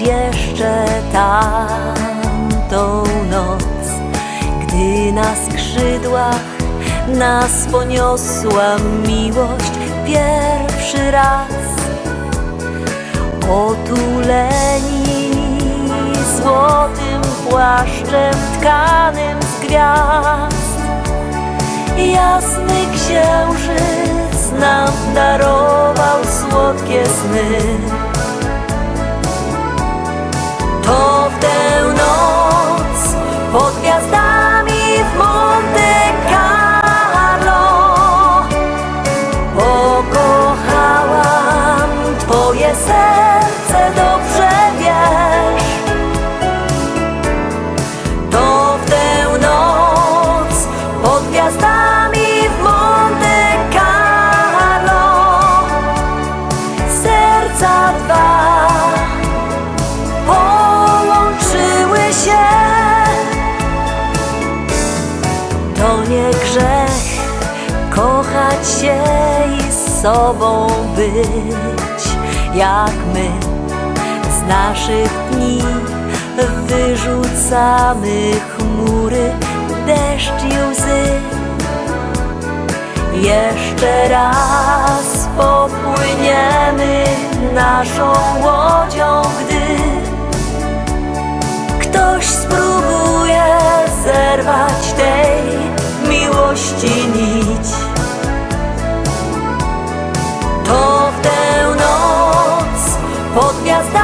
jeszcze tamtą noc, gdy na skrzydłach nas poniosła miłość pierwszy raz. Otuleni złotym płaszczem tkanym z gwiazd, jasny księżyc nam darował słodkie sny. To w tę noc pod gwiazdami w Monte Carlo pokochałam twoje serce, dobrze wiesz. To w tę noc pod gwiazdami w Monte Carlo serca dwa połączyły się. To nie grzech kochać się i z sobą być, jak my z naszych dni wyrzucamy chmury, deszcz i łzy. Jeszcze raz popłyniemy naszą łodzią, gdy ktoś spróbuje zerwać tej miłości nić. To w tę noc pod gwiazdami